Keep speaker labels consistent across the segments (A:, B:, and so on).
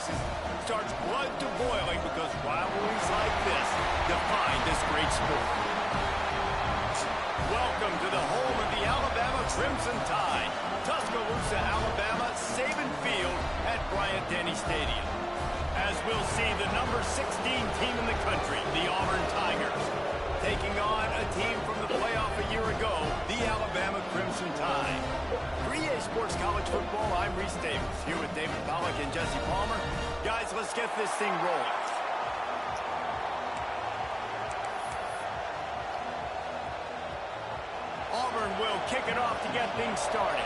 A: faces starts blood to boiling because rivalries like this define this great sport. Welcome to the home of the Alabama Crimson Tide, Tuscaloosa, Alabama, Saban Field at Bryant-Denny Stadium. As we'll see the number 16 team in the country, the Auburn Tigers, taking on a team from the playoff a year ago, the Alabama Crimson Tide. For EA Sports College Football, I'm Reese Davis, here with David Pollack and Jesse Palmer. Guys, let's get this thing rolling. Auburn will kick it off to get things started.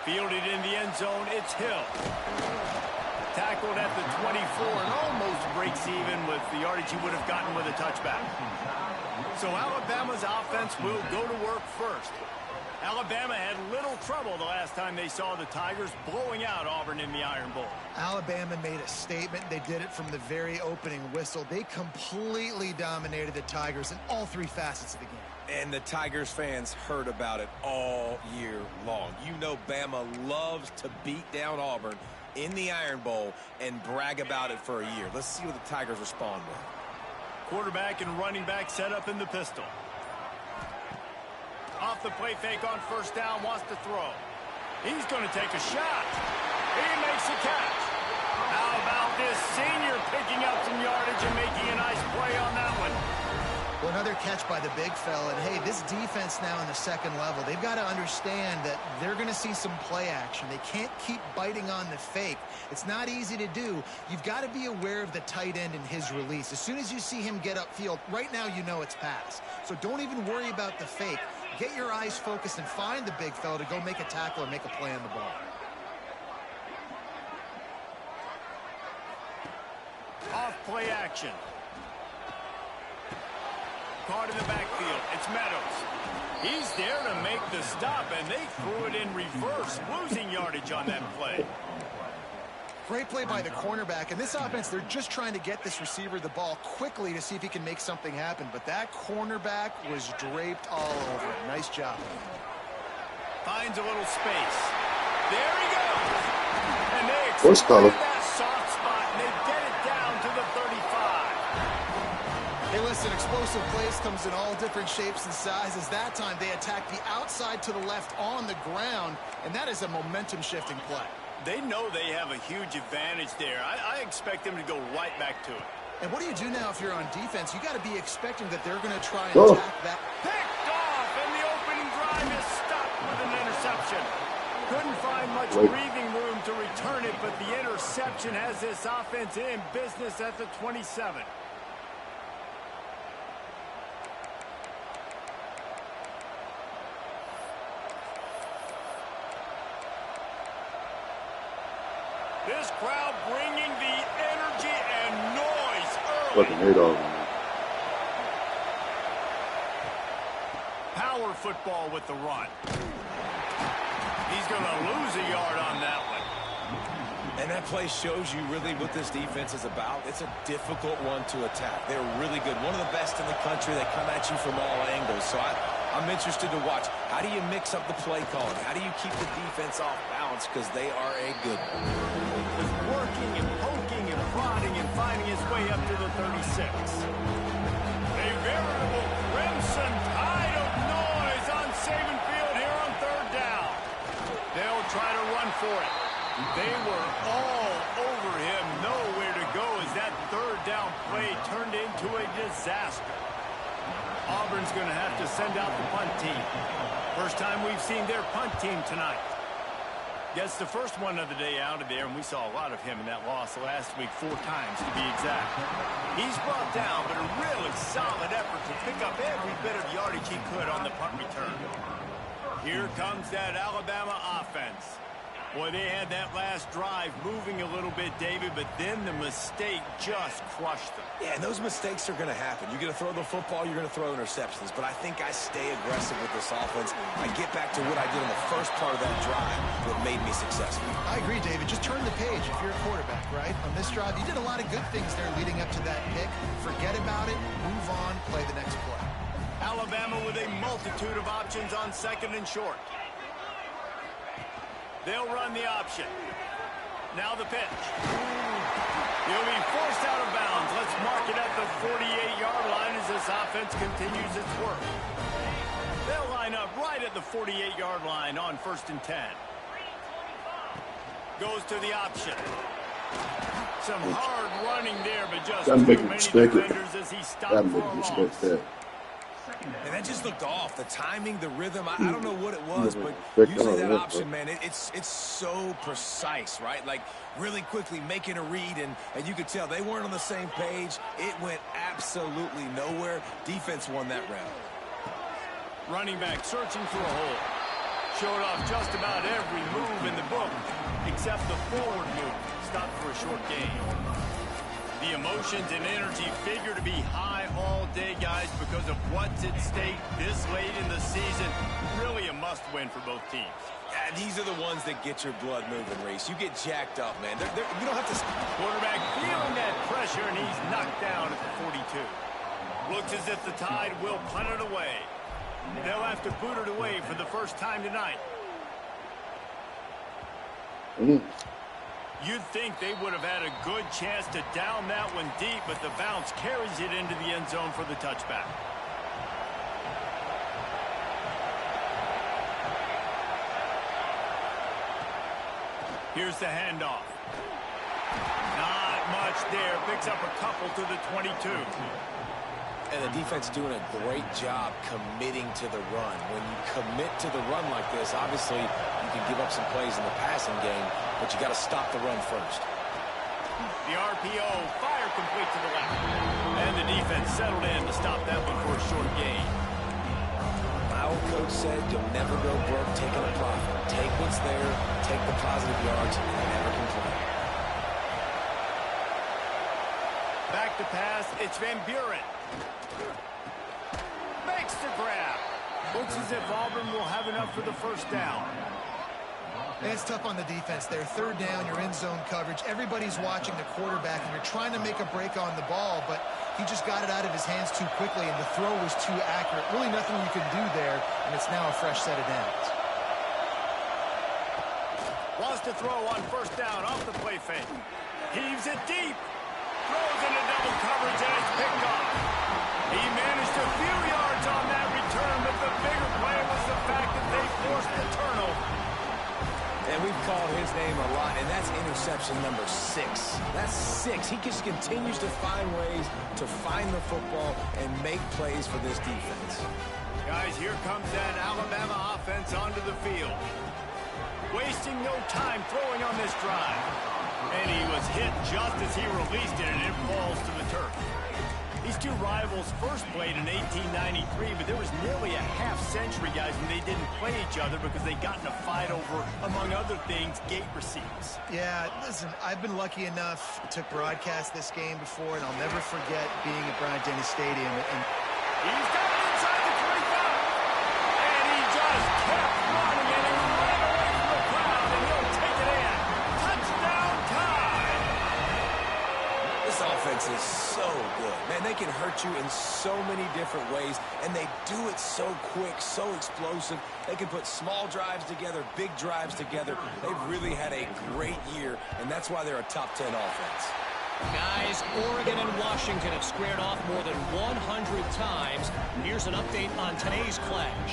A: Fielded in the end zone, it's Hill. Tackled at the 24 and almost breaks even with the yardage he would have gotten with a touchback. So Alabama's offense will go to work first. Alabama had little trouble the last time they saw the Tigers blowing out Auburn in the Iron Bowl.
B: Alabama made a statement. They did it from the very opening whistle. They completely dominated the Tigers in all three facets of the game.
C: And the Tigers fans heard about it all year long. You know Bama loves to beat down Auburn in the Iron Bowl and brag about it for a year. Let's see what the Tigers respond with.
A: Quarterback and running back set up in the pistol. Off the play fake on first down, wants to throw. He's going to take a shot. He makes a catch. How about this senior picking up some yardage and making a nice play on that one?
B: Well, another catch by the big fella. And, hey, this defense now in the second level, they've got to understand that they're going to see some play action. They can't keep biting on the fake. It's not easy to do. You've got to be aware of the tight end and his release. As soon as you see him get upfield, right now you know it's pass. So don't even worry about the fake. Get your eyes focused and find the big fella to go make a tackle or make a play on the ball.
A: Off play action. Caught in the backfield. It's Meadows. He's there to make the stop, and they threw it in reverse, losing yardage on that play.
B: Great play by the cornerback. And this offense, they're just trying to get this receiver the ball quickly to see if he can make something happen. But that cornerback was draped all over it. Nice job.
A: Finds a little space. There he goes. And they exploit that soft spot, and they get it down to the 35.
B: Hey, listen, explosive plays comes in all different shapes and sizes. That time, they attacked the outside to the left on the ground, and that is a momentum-shifting play.
A: They know they have a huge advantage there. I expect them to go right back to it.
B: And what do you do now if you're on defense? You got to be expecting that they're going to try and attack that.
A: Picked off, and the opening drive is stopped with an interception. Couldn't find much breathing room to return it, but the interception has this offense in business at the 27. This crowd bringing the energy and noise early.
D: Fucking hate Auburn.
A: Power football with the run. He's going to lose a yard on that one.
C: And that play shows you really what this defense is about. It's a difficult one to attack. They're really good. One of the best in the country. They come at you from all angles. So I'm interested to watch. How do you mix up the play calling? How do you keep the defense off balance? Because they are a good one.
A: Just working and poking and prodding and finding his way up to the 36. A veritable crimson tide of noise on Saban Field here on third down. They'll try to run for it. They were all over him. Nowhere to go as that third down play turned into a disaster. Auburn's going to have to send out the punt team. First time we've seen their punt team tonight. Gets the first one of the day out of there, and we saw a lot of him in that loss last week, 4 times to be exact. He's brought down, but a really solid effort to pick up every bit of yardage he could on the punt return. Here comes that Alabama offense. Boy, they had that last drive moving a little bit, David, but then the mistake just crushed them.
C: Yeah, and those mistakes are going to happen. You're going to throw the football, you're going to throw interceptions. But I think I stay aggressive with this offense. I get back to what I did in the first part of that drive, what made me successful.
B: I agree, David. Just turn the page if you're a quarterback, right? On this drive, you did a lot of good things there leading up to that pick. Forget about it, move on, play the next play.
A: Alabama with a multitude of options on second and short. They'll run the option. Now the pitch. He'll be forced out of bounds. Let's mark it at the 48-yard line as this offense continues its work. They'll line up right at the 48-yard line on 1st and 10. Goes to the option. Some hard running there, but just too many defenders as he stopped for a loss.
C: And that just looked off. The timing, the rhythm, I don't know what it was, but usually that option, man, it's so precise, right? Like really quickly making a read, and you could tell they weren't on the same page. It went absolutely nowhere. Defense won that round.
A: Running back searching for a hole. Showed off just about every move in the book, except the forward move. Stopped for a short gain. The emotions and energy figure to be high all day, guys, because of what's at stake this late in the season. Really a must-win for both teams.
C: Yeah, these are the ones that get your blood moving, Reese. You get jacked up, man. You don't have to...
A: Quarterback feeling that pressure, and he's knocked down at the 42. Looks as if the Tide will punt it away. They'll have to boot it away for the first time tonight. You'd think they would have had a good chance to down that one deep, but the bounce carries it into the end zone for the touchback. Here's the handoff. Not much there. Picks up a couple to the 22.
C: And the defense doing a great job committing to the run. When you commit to the run like this, obviously you can give up some plays in the passing game, but you got to stop the run first.
A: The RPO, fire complete to the left. And the defense settled in to stop that one for a short gain.
C: My old coach said you'll never go broke taking a profit. Take what's there, take the positive yards, and never complain.
A: Back to pass, it's Van Buren. Makes the grab. Looks as if Auburn will have enough for the first down.
B: And it's tough on the defense there. 3rd down, you're in zone coverage. Everybody's watching the quarterback, and you're trying to make a break on the ball, but he just got it out of his hands too quickly, and the throw was too accurate. Really nothing you can do there, and it's now a fresh set of downs.
A: Wants to throw on 1st down off the play fake. Heaves it deep. Throws into double coverage, and it's picked off. He managed a few yards on that return, but the bigger play was the fact that they forced the turnover.
C: And we've called his name a lot, and that's interception number 6. That's 6. He just continues to find ways to find the football and make plays for this defense.
A: Guys, here comes that Alabama offense onto the field. Wasting no time throwing on this drive. And he was hit just as he released it, and it falls to the turf. These two rivals first played in 1893, but there was nearly a half-century, guys, when they didn't play each other because they got in a fight over, among other things, gate receipts.
B: Yeah, listen, I've been lucky enough to broadcast this game before, and I'll never forget being at Bryant-Denny Stadium. And
A: he's got it inside the 25, and he just kept running, and he ran away from the crowd, and he'll take it in. Touchdown time!
C: This offense is so good. Man, they can hurt you in so many different ways, and they do it so quick, so explosive. They can put small drives together, big drives together. They've really had a great year, and that's why they're a top 10 offense.
D: Guys, Oregon and Washington have squared off more than 100 times. Here's an update on today's clash.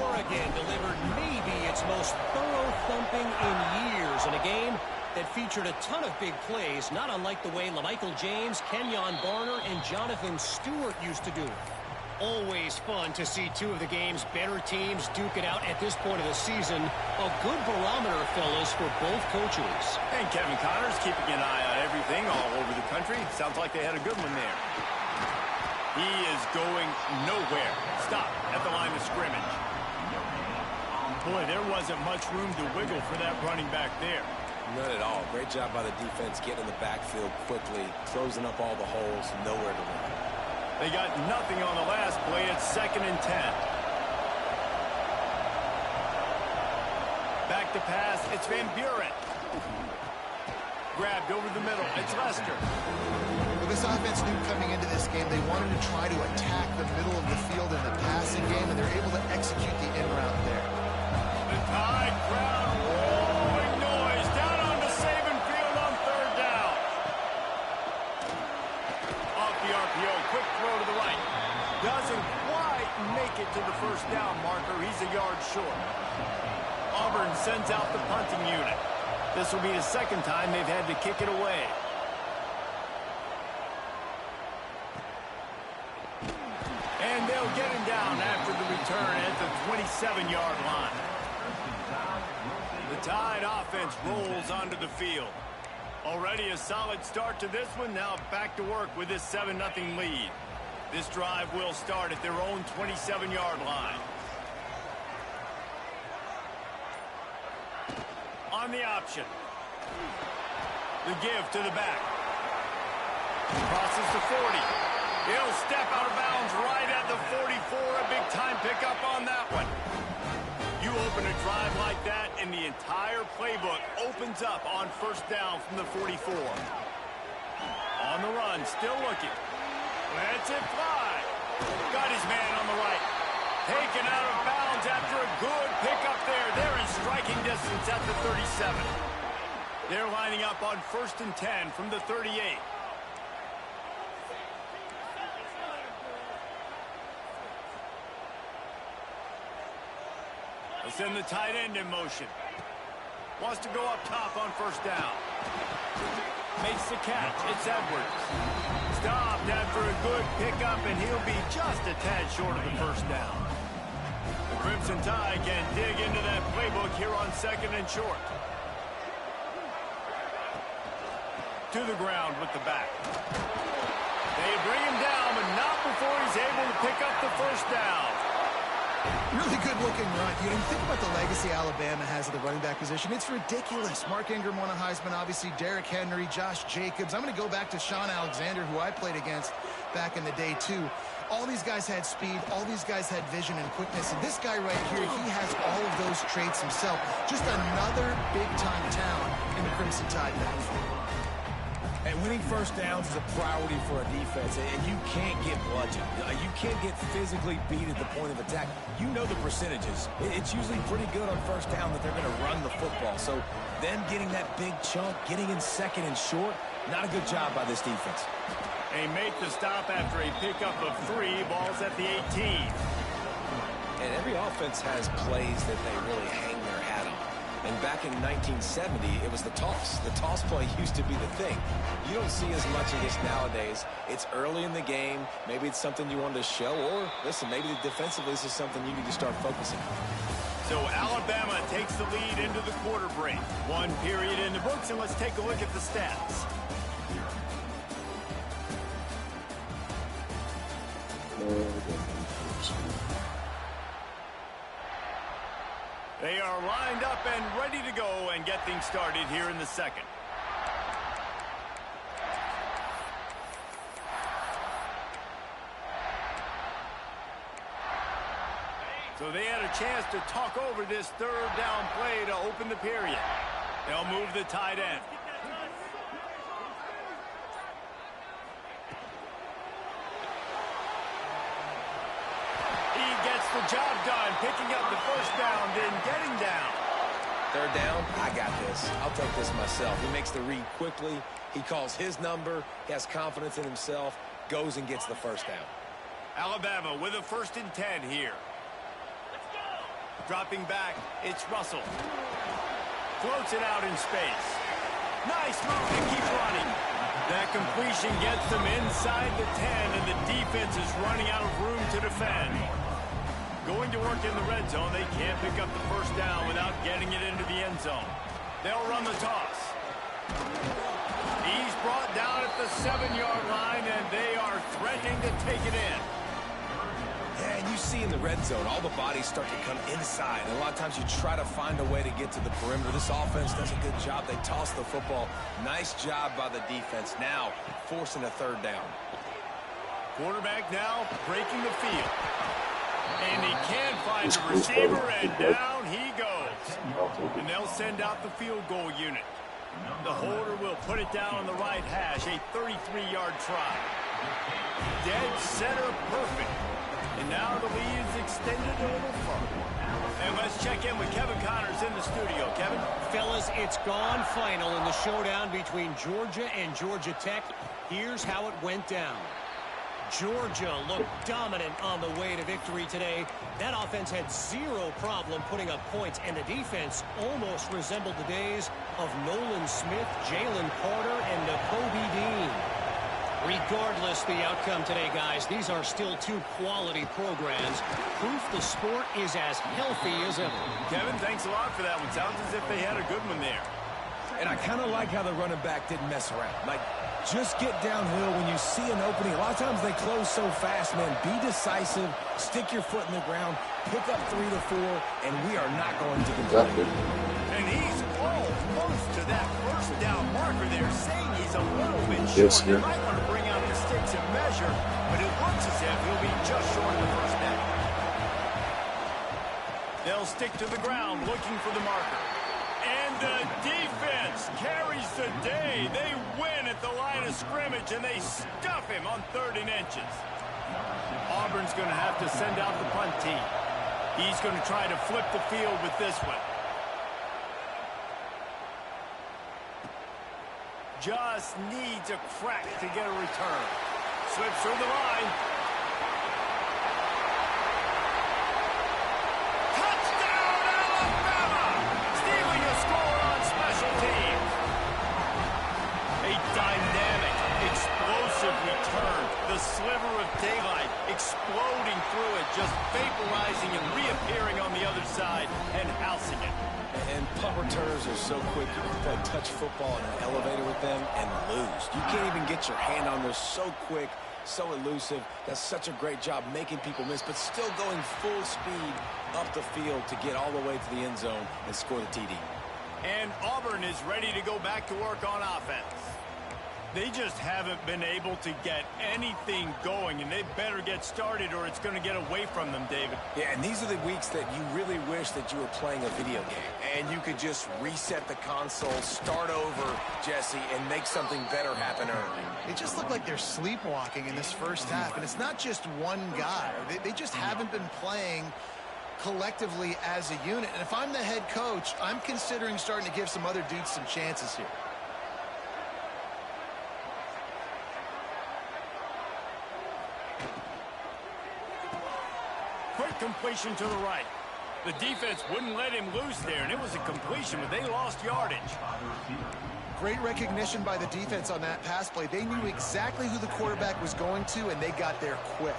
D: Oregon delivered maybe its most thorough thumping in years in a game that featured a ton of big plays, not unlike the way LaMichael James, Kenyon Barner, and Jonathan Stewart used to do it. Always fun to see two of the game's better teams duke it out at this point of the season. A good barometer, fellas, for both coaches.
A: And Kevin Connors keeping an eye on everything all over the country. Sounds like they had a good one there. He is going nowhere. Stop at the line of scrimmage. Boy, there wasn't much room to wiggle for that running back there.
C: None at all. Great job by the defense getting in the backfield quickly, closing up all the holes, nowhere to run.
A: They got nothing on the last play. It's 2nd and 10. Back to pass. It's Van Buren. Grabbed over the middle. It's Lester.
B: Well, this offense knew coming into this game they wanted to try to attack the middle of the field in the passing game, and they're able to execute the in route there.
A: The Tide crowd he's a yard short. Auburn sends out the punting unit. This will be the second time they've had to kick it away. And they'll get him down after the return at the 27-yard line. The Tide offense rolls onto the field. Already a solid start to this one. Now back to work with this 7-0 lead. This drive will start at their own 27-yard line. On the option. The give to the back. Crosses the 40. He'll step out of bounds right at the 44. A big-time pickup on that one. You open a drive like that, and the entire playbook opens up on first down from the 44. On the run, still looking. Lets it fly. Got his man on the right. Taken out of bounds after a good pickup there. They're in striking distance at the 37. They're lining up on 1st and 10 from the 38. They'll send the tight end in motion. Wants to go up top on first down. Makes the catch. It's Edwards. Stopped after a good pickup, and he'll be just a tad short of the first down. The Crimson Tide can dig into that playbook here on 2nd and short. To the ground with the back. They bring him down, but not before he's able to pick up the first down.
B: Really good-looking run. You know, you think about the legacy Alabama has at the running back position. It's ridiculous. Mark Ingram won a Heisman, obviously. Derrick Henry, Josh Jacobs. I'm going to go back to Sean Alexander, who I played against back in the day, too. All these guys had speed. All these guys had vision and quickness. And this guy right here, he has all of those traits himself. Just another big-time talent in the Crimson Tide backfield.
C: And winning first downs is a priority for a defense, and you can't get bludgeoned. You can't get physically beat at the point of attack. You know the percentages. It's usually pretty good on first down that they're going to run the football. So them getting that big chunk, getting in 2nd and short, not a good job by this defense.
A: They make the stop after a pickup of 3. Ball's at the 18.
C: And every offense has plays that they really hang their hat on. And back in 1970, it was the toss. The toss play used to be the thing. You don't see as much of this nowadays. It's early in the game. Maybe it's something you wanted to show. Or, listen, maybe defensively this is something you need to start focusing on.
A: So Alabama takes the lead into the quarter break. 1 period in the books, and let's take a look at the stats. They are lined up and ready to go and get things started here in the second. So they had a chance to talk over this 3rd down play to open the period. They'll move the tight end. He gets the job done, picking up the first down, then getting down.
C: 3rd down, I got this. I'll take this myself. He makes the read quickly. He calls his number. He has confidence in himself. Goes and gets the first down.
A: Alabama with a 1st and 10 here. Dropping back, it's Russell. Floats it out in space. Nice move to keep running. That completion gets them inside the 10, and the defense is running out of room to defend. Going to work in the red zone, they can't pick up the first down without getting it into the end zone. They'll run the toss. He's brought down at the 7-yard line, and they are threatening to take it in.
C: Yeah, and you see in the red zone, all the bodies start to come inside. And a lot of times you try to find a way to get to the perimeter. This offense does a good job. They toss the football. Nice job by the defense. Now, forcing a 3rd down.
A: Quarterback now breaking the field. And he can't find the receiver, and down he goes. And they'll send out the field goal unit. The holder will put it down on the right hash, a 33-yard try. Dead center perfect. And now the lead is extended a little further. And let's check in with Kevin Connors in the studio. Kevin?
D: Fellas, it's gone final in the showdown between Georgia and Georgia Tech. Here's how it went down. Georgia looked dominant on the way to victory today. That offense had zero problem putting up points, and the defense almost resembled the days of Nolan Smith, Jalen Carter, and Nakobe Dean. Regardless the outcome today, guys, these are still two quality programs. Proof the sport is as healthy as ever.
A: Kevin, thanks a lot for that one. Sounds as if they had a good one there.
C: And I kind of like how the running back didn't mess around. Like, just get downhill when you see an opening. A lot of times they close so fast, man. Be decisive, stick your foot in the ground, pick up 3 to 4, and we are not going to complain.
A: And he's almost to that first down marker there, saying he's a little bit short. He might want to bring out the sticks and measure, but it looks as if he'll be just short of the first down. They'll stick to the ground looking for the marker. And the defense carries the day. They win at the line of scrimmage, and they stuff him on 3rd and inches. Auburn's going to have to send out the punt team. He's going to try to flip the field with this one. Just needs a crack to get a return. Slips through the line. Touchdown, Alabama! Stealing a score on special teams. A dynamic, explosive return. The sliver of daylight exploding through it, just vaporizing and reappearing on the other side and housing it.
C: And punt returners are so quick. You can play touch football in an elevator with them and lose. You can't even get your hand on there. So quick, so elusive. That's such a great job making people miss, but still going full speed up the field to get all the way to the end zone and score the TD.
A: And Auburn is ready to go back to work on offense. They just haven't been able to get anything going, and they better get started or it's going to get away from them, David.
C: Yeah, and these are the weeks that you really wish that you were playing a video game and you could just reset the console, start over, Jesse, and make something better happen early.
B: They just look like they're sleepwalking in this first half, and it's not just one guy. They just haven't been playing collectively as a unit. And if I'm the head coach, I'm considering starting to give some other dudes some chances here.
A: Quick completion to the right. The defense wouldn't let him loose there, and it was a completion, but they lost yardage.
B: Great recognition by the defense on that pass play. They knew exactly who the quarterback was going to, and they got there quick.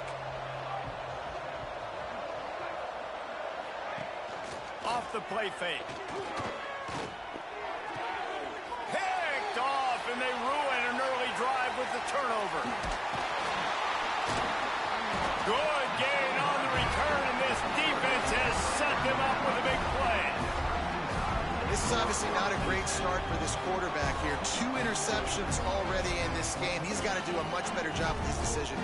A: Off the play fake. Picked off, and they ruin an early drive with the turnover. Good gain on the return, and this defense has set them up with a big play.
B: This is obviously not a great start for this quarterback here. 2 interceptions already in this game. He's got to do a much better job with his decision.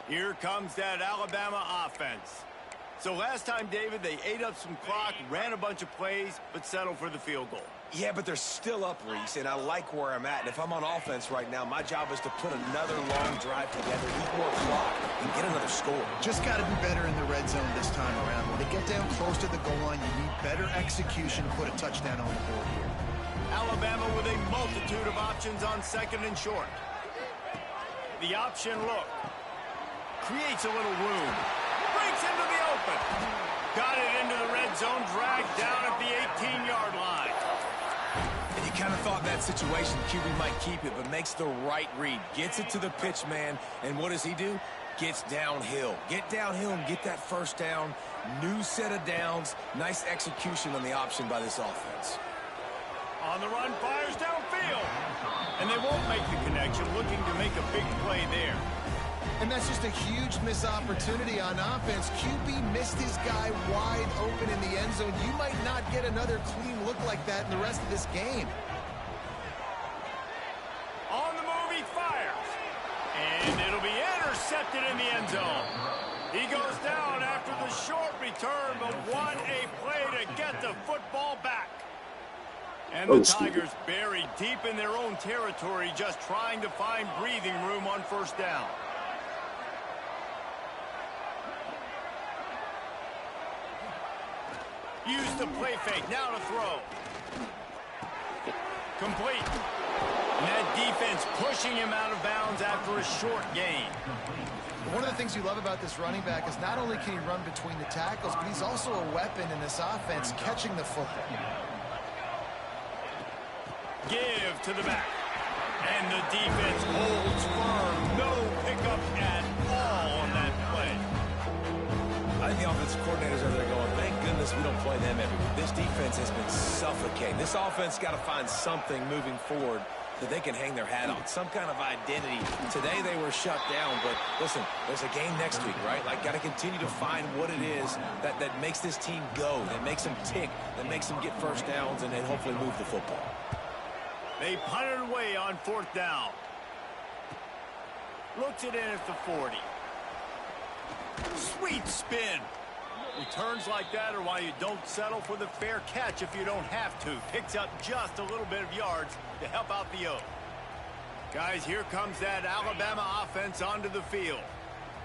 A: Here comes that Alabama offense. So last time, David, they ate up some clock, ran a bunch of plays, but settled for the field goal.
C: Yeah, but they're still up, Reese, and I like where I'm at. And if I'm on offense right now, my job is to put another long drive together, eat more clock, and get another score.
B: Just got to be better in the red zone this time around. When they get down close to the goal line, you need better execution to put a touchdown on the board here.
A: Alabama with a multitude of options on 2nd and short. The option look. Creates a little room. Breaks into the open. Got it into the red zone. Dragged down at the 18-yard line.
C: And you kind of thought in that situation QB might keep it, but makes the right read. Gets it to the pitch man. And what does he do? Gets downhill. Get downhill and get that first down. New set of downs. Nice execution on the option by this offense.
A: On the run, fires downfield. And they won't make the connection. Looking to make a big play there.
B: And that's just a huge missed opportunity on offense. QB missed his guy wide open in the end zone. You might not get another clean look like that in the rest of this game.
A: On the move, he fires. And it'll be intercepted in the end zone. He goes down after the short return, but what a play to get the football back. And the Tigers buried deep in their own territory, just trying to find breathing room on first down. Use the play fake, now to throw. Complete. And that defense pushing him out of bounds after a short gain.
B: One of the things you love about this running back is not only can he run between the tackles, but he's also a weapon in this offense catching the football.
A: Give to the back. And the defense holds firm. No pickup at all on that play.
C: I think the offensive coordinators are there going, thank goodness we don't play them every week. This defense has been suffocating. This offense got to find something moving forward that they can hang their hat on, some kind of identity. Today they were shut down, but listen, there's a game next week, right? Like, got to continue to find what it is that makes this team go, that makes them tick, that makes them get first downs, and then hopefully move the football.
A: They punted away on fourth down. Looks it in at the 40. Sweet spin. Returns like that are why you don't settle for the fair catch if you don't have to. Picks up just a little bit of yards to help out the O. Guys, here comes that Alabama offense onto the field.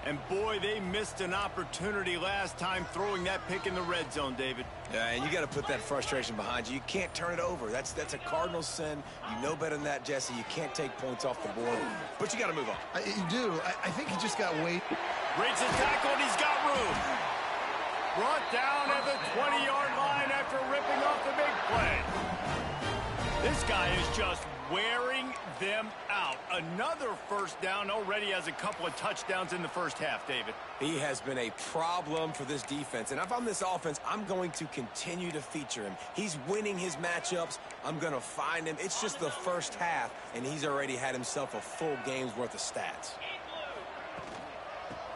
A: And boy, they missed an opportunity last time throwing that pick in the red zone, David.
C: Yeah, and you got to put that frustration behind you. You can't turn it over. That's a Cardinal sin. You know better than that, Jesse. You can't take points off the board, but you got to move on.
B: You do. I think he just got weight.
A: Breaks his tackle, and he's got room. Brought down at the 20-yard line after ripping off the big play. This guy is just wearing them out. Another first down, already has a couple of touchdowns in the first half, David.
C: He has been a problem for this defense, and if I'm this offense, I'm going to continue to feature him. He's winning his matchups. I'm going to find him. It's just the first half, and he's already had himself a full game's worth of stats.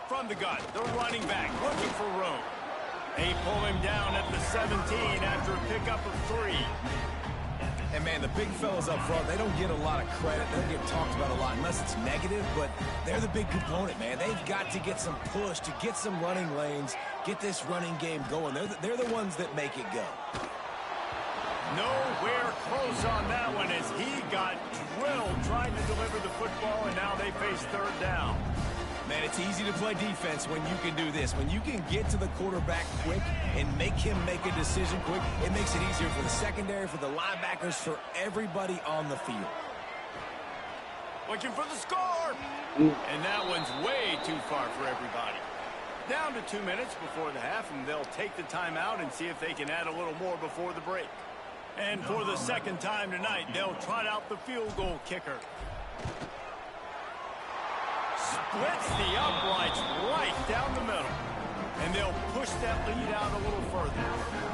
A: From the gun, the running back looking for room. They pull him down at the 17 after a pickup of 3.
C: And, man, the big fellas up front, they don't get a lot of credit. They don't get talked about a lot unless it's negative, but they're the big component, man. They've got to get some push, to get some running lanes, get this running game going. They're the ones that make it go.
A: Nowhere close on that one as he got drilled trying to deliver the football, and now they face third down.
C: Man, it's easy to play defense when you can do this. When you can get to the quarterback quick and make him make a decision quick, it makes it easier for the secondary, for the linebackers, for everybody on the field.
A: Looking for the score. And that one's way too far for everybody. Down to 2 minutes before the half, and they'll take the timeout and see if they can add a little more before the break. And for the second time tonight, they'll trot out the field goal kicker. Splits the uprights right down the middle. And they'll push that lead out a little further.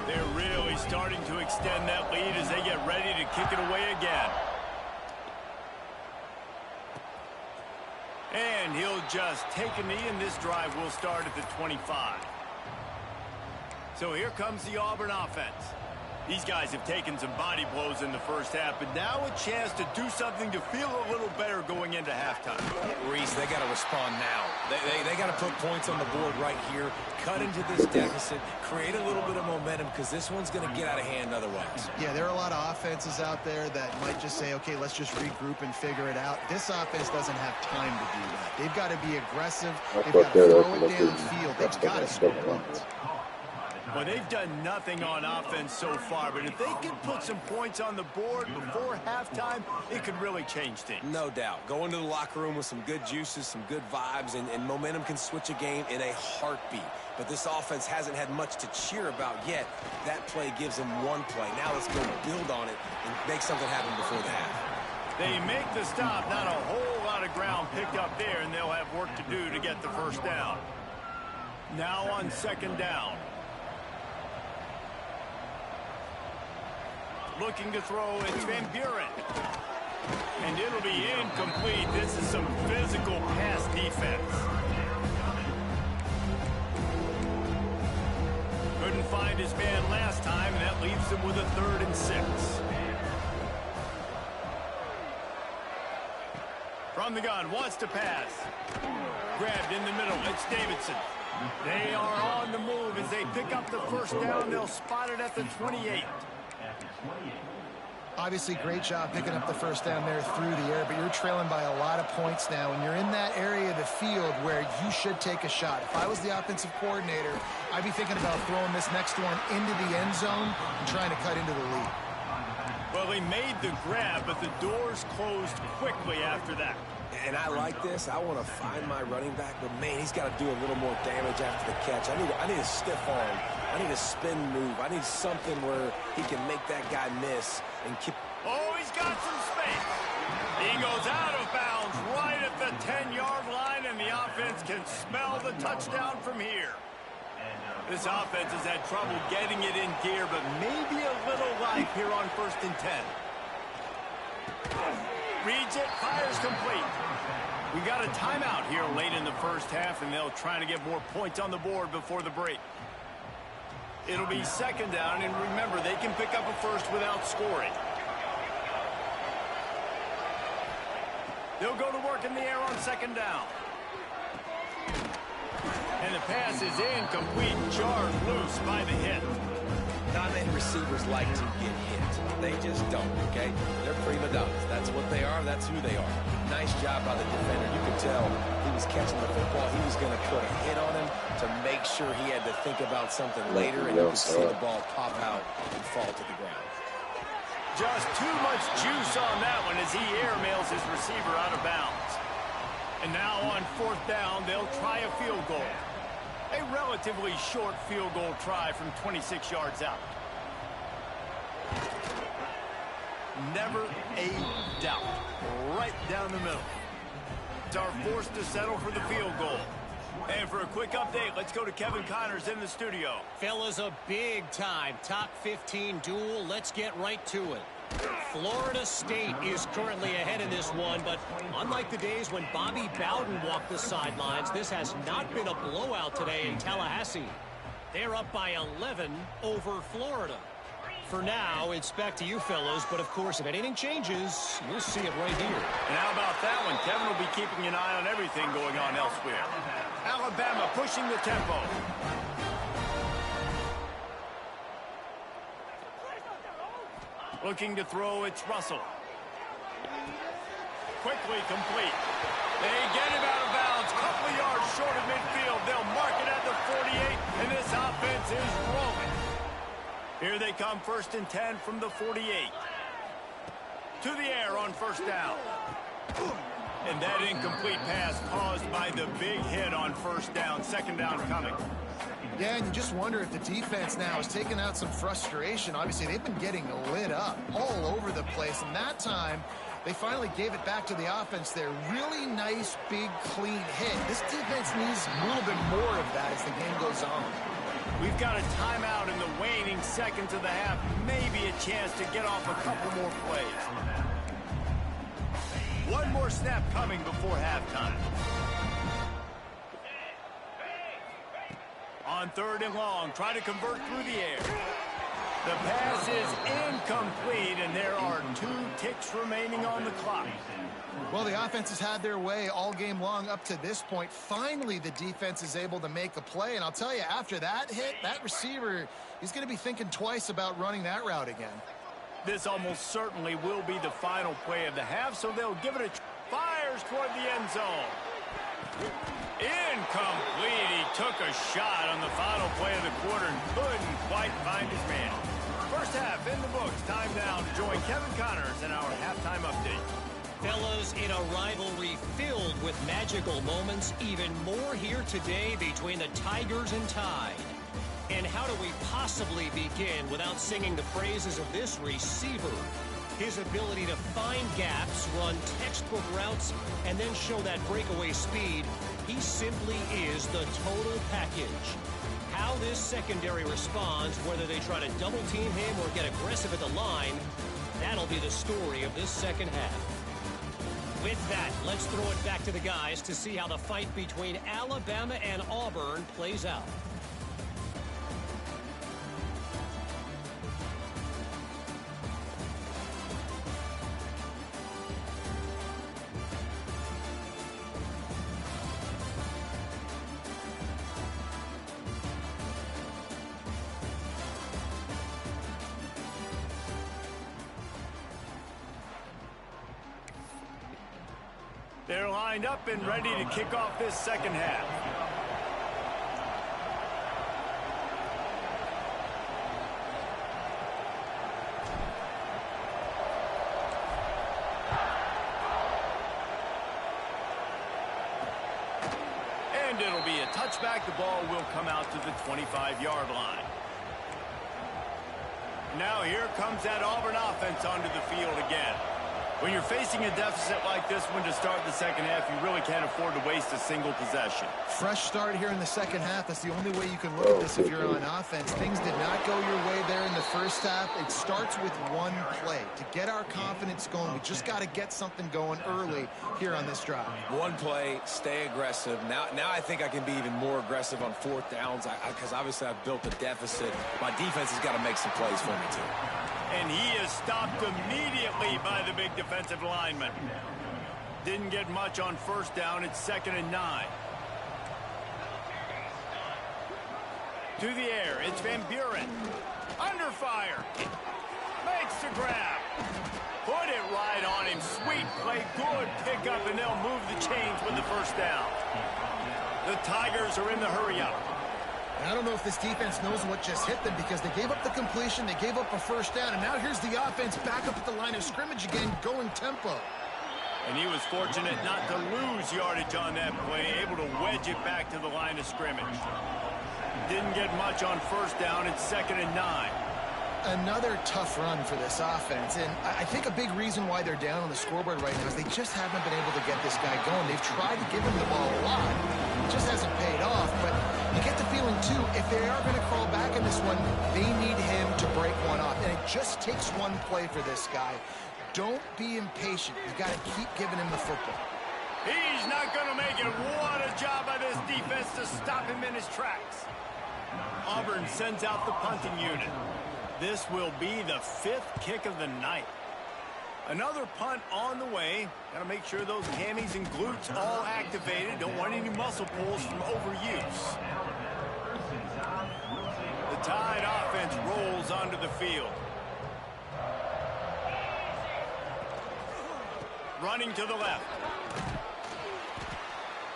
A: They're really starting to extend that lead as they get ready to kick it away again. And he'll just take a knee, and this drive will start at the 25. So here comes the Auburn offense. These guys have taken some body blows in the first half, but now a chance to do something to feel a little better going into halftime.
C: Reese, they got to respond now. They got to put points on the board right here, cut into this deficit, create a little bit of momentum, because this one's going to get out of hand otherwise.
B: Yeah, there are a lot of offenses out there that might just say, okay, let's just regroup and figure it out. This offense doesn't have time to do that. They've got to be aggressive. They've got to throw it downfield. They've got to score points.
A: Well, they've done nothing on offense so far, but if they can put some points on the board before halftime, it could really change things.
C: No doubt. Go into the locker room with some good juices, some good vibes, and momentum can switch a game in a heartbeat. But this offense hasn't had much to cheer about yet. That play gives them one play. Now let's go build on it and make something happen before the half.
A: They make the stop, not a whole lot of ground picked up there, and they'll have work to do to get the first down. Now on second down. Looking to throw, it's Van Buren. And it'll be incomplete. This is some physical pass defense. Couldn't find his man last time, and that leaves him with a 3rd and 6. From the gun, wants to pass. Grabbed in the middle, it's Davidson. They are on the move as they pick up the first down. They'll spot it at the 28.
B: Obviously, great job picking up the first down there through the air, but you're trailing by a lot of points now, and you're in that area of the field where you should take a shot. If I was the offensive coordinator, I'd be thinking about throwing this next one into the end zone and trying to cut into the lead.
A: Well, they made the grab, but the doors closed quickly after that.
C: And I like this. I want to find my running back, but, man, he's got to do a little more damage after the catch. I need a stiff arm. I need a spin move. I need something where he can make that guy miss and keep.
A: Oh, he's got some space. He goes out of bounds right at the 10-yard line, and the offense can smell the touchdown from here. This offense has had trouble getting it in gear, but maybe a little life here on 1st and 10. Reads it, fires complete. We got a timeout here late in the first half, and they'll try to get more points on the board before the break. It'll be 2nd down, and remember, they can pick up a first without scoring. They'll go to work in the air on 2nd down. And the pass is incomplete, jarred loose by the hit.
C: Not many receivers like to get hit. They just don't, okay? They're prima donnas. That's what they are. That's who they are. Nice job by the defender. You could tell he was catching the football. He was going to put a hit on him to make sure he had to think about something later, and you could see the ball pop out and fall to the ground.
A: Just too much juice on that one as he airmails his receiver out of bounds. And now on 4th down, they'll try a field goal. A relatively short field goal try from 26 yards out. Never a doubt. Right down the middle. It's our forced to settle for the field goal. And for a quick update, let's go to Kevin Connors in the studio.
D: Fellas, a big-time top 15 duel. Let's get right to it. Florida State is currently ahead in this one, but unlike the days when Bobby Bowden walked the sidelines, this has not been a blowout today in Tallahassee. They're up by 11 over Florida. For now, it's back to you fellows, but of course, if anything changes, you'll see it right here.
A: And how about that one? Kevin will be keeping an eye on everything going on elsewhere. Alabama pushing the tempo. Looking to throw, it's Russell. Quickly complete. They get him out of bounds. Couple of yards short of midfield. They'll mark it at the 48, and this offense is rolling. Here they come, 1st and 10 from the 48. To the air on 1st down. And that incomplete pass caused by the big hit on 1st down. 2nd down coming.
B: Yeah, and you just wonder if the defense now is taking out some frustration. Obviously, they've been getting lit up all over the place, and that time they finally gave it back to the offense there. Really nice, big, clean hit. This defense needs a little bit more of that as the game goes on.
A: We've got a timeout in the waning seconds of the half. Maybe a chance to get off a couple more plays. One more snap coming before halftime. On 3rd and long, try to convert through the air. The pass is incomplete, and there are 2 ticks remaining on the clock.
B: Well, the offense has had their way all game long up to this point. Finally, the defense is able to make a play, and I'll tell you, after that hit, that receiver, he's going to be thinking twice about running that route again.
A: This almost certainly will be the final play of the half, so they'll give it a fires toward the end zone. Incomplete. He took a shot on the final play of the quarter and couldn't quite find his man. First half in the books. Time now to join Kevin Connors in our halftime update.
D: Fellas, in a rivalry filled with magical moments, even more here today between the Tigers and Tide. And how do we possibly begin without singing the praises of this receiver? His ability to find gaps, run textbook routes, and then show that breakaway speed, he simply is the total package. How this secondary responds, whether they try to double-team him or get aggressive at the line, that'll be the story of this second half. With that, let's throw it back to the guys to see how the fight between Alabama and Auburn plays out.
A: They're lined up and ready to kick off this second half. And it'll be a touchback. The ball will come out to the 25-yard line. Now here comes that Auburn offense onto the field again. When you're facing a deficit like this one to start the second half, you really can't afford to waste a single possession.
B: Fresh start here in the second half. That's the only way you can look at this if you're on offense. Things did not go your way there in the first half. It starts with one play. To get our confidence going, we just got to get something going early here on this drive.
C: One play, stay aggressive. Now I think I can be even more aggressive on fourth downs because obviously I've built a deficit. My defense has got to make some plays for me too.
A: And he is stopped immediately by the big defensive lineman. Didn't get much on first down. It's 2nd and 9. To the air. It's Van Buren. Under fire. Makes the grab. Put it right on him. Sweet play. Good pickup, and they'll move the chains with the first down. The Tigers are in the hurry-up.
B: I don't know if this defense knows what just hit them because they gave up the completion, they gave up a first down, and now here's the offense back up at the line of scrimmage again, going tempo.
A: And he was fortunate not to lose yardage on that play, able to wedge it back to the line of scrimmage. Didn't get much on first down. It's 2nd and 9.
B: Another tough run for this offense, and I think a big reason why they're down on the scoreboard right now is they just haven't been able to get this guy going. They've tried to give him the ball a lot. It just hasn't paid off, but you get the feeling, too, if they are going to crawl back in this one, they need him to break one off, and it just takes one play for this guy. Don't be impatient. You got to keep giving him the football.
A: He's not going to make it. What a job by this defense to stop him in his tracks. Auburn sends out the punting unit. This will be the 5th kick of the night. Another punt on the way. Got to make sure those hammies and glutes all activated. Don't want any muscle pulls from overuse. The Tide offense rolls onto the field. Running to the left.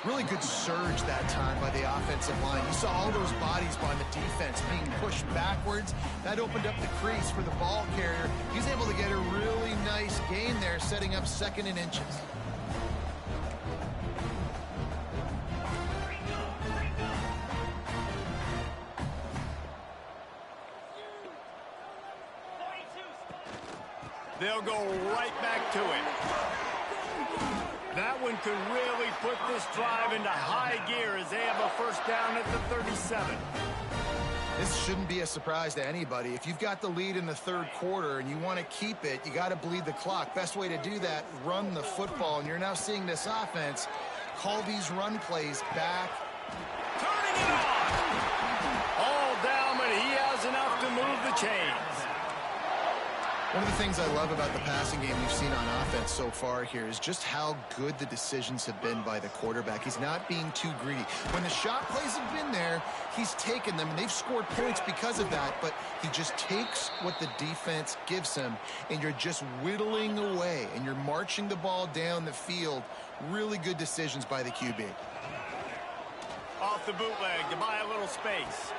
B: Really good surge that time by the offensive line. You saw all those bodies by the defense being pushed backwards. That opened up the crease for the ball carrier. He's able to get a really nice gain there, setting up 2nd and inches.
A: They'll go right back to it. That one could really put this drive into high gear as they have a first down at the 37.
B: This shouldn't be a surprise to anybody. If you've got the lead in the 3rd quarter and you want to keep it, you got to bleed the clock. Best way to do that, run the football. And you're now seeing this offense call these run plays back.
A: Turning it on! All down, but he has enough to move the chains.
B: One of the things I love about the passing game we've seen on offense so far here is just how good the decisions have been by the quarterback. He's not being too greedy. When the shot plays have been there, he's taken them, and they've scored points because of that, but he just takes what the defense gives him, and you're just whittling away, and you're marching the ball down the field. Really good decisions by the QB.
A: Off the bootleg to buy a little space.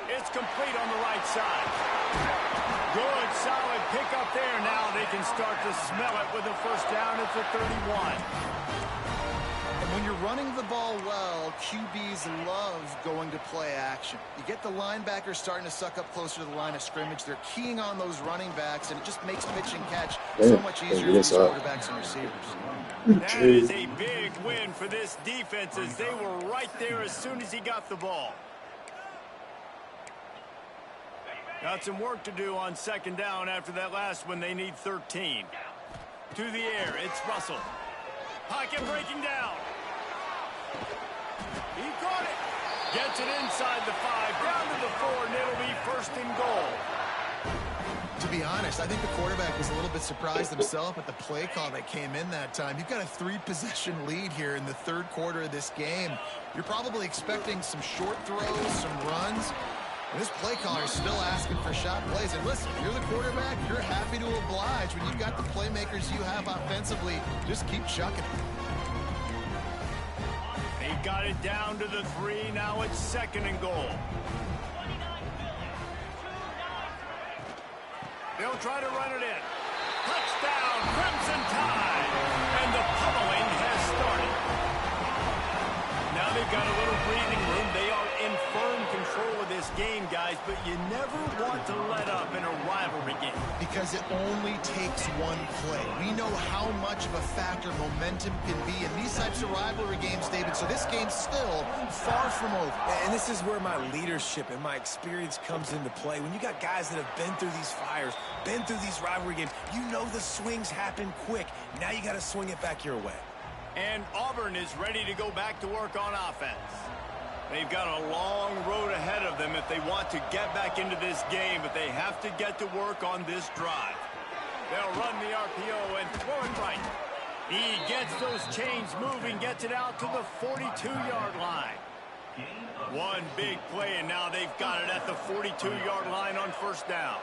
A: It's complete on the right side. Good, solid pickup there. Now they can start to smell it with a first down at the 31.
B: And when you're running the ball well, QBs love going to play action. You get the linebackers starting to suck up closer to the line of scrimmage. They're keying on those running backs, and it just makes pitch and catch so much easier for these quarterbacks and receivers.
A: That is a big win for this defense as they were right there as soon as he got the ball. Got some work to do on 2nd down after that last one. They need 13. To the air, it's Russell. Pocket breaking down. He caught it. Gets it inside the 5, down to the 4, and it'll be 1st and goal.
B: To be honest, I think the quarterback was a little bit surprised himself at the play call that came in that time. You've got a 3-possession lead here in the 3rd quarter of this game. You're probably expecting some short throws, some runs. And this play caller is still asking for shot plays. And listen, if you're the quarterback, you're happy to oblige. When you've got the playmakers you have offensively, just keep chucking it.
A: got it down to the 3. Now it's 2nd and goal. They'll try to run it in. Touchdown, Crimson Tide. And the pummeling has started. Now they've got a little breathing room. They are in firm control of this game, guys, but you never want to let up in a rivalry game.
B: Because it only takes one play. We know how much of a factor momentum can be in these types of rivalry games, David, so this game's still far from over.
C: And this is where my leadership and my experience comes into play. When you got guys that have been through these fires, been through these rivalry games, you know the swings happen quick. Now you got to swing it back your way.
A: And Auburn is ready to go back to work on offense. They've got a long road ahead of them if they want to get back into this game, but they have to get to work on this drive. They'll run the RPO and throw it right. He gets those chains moving, gets it out to the 42-yard line. One big play, and now they've got it at the 42-yard line on 1st down.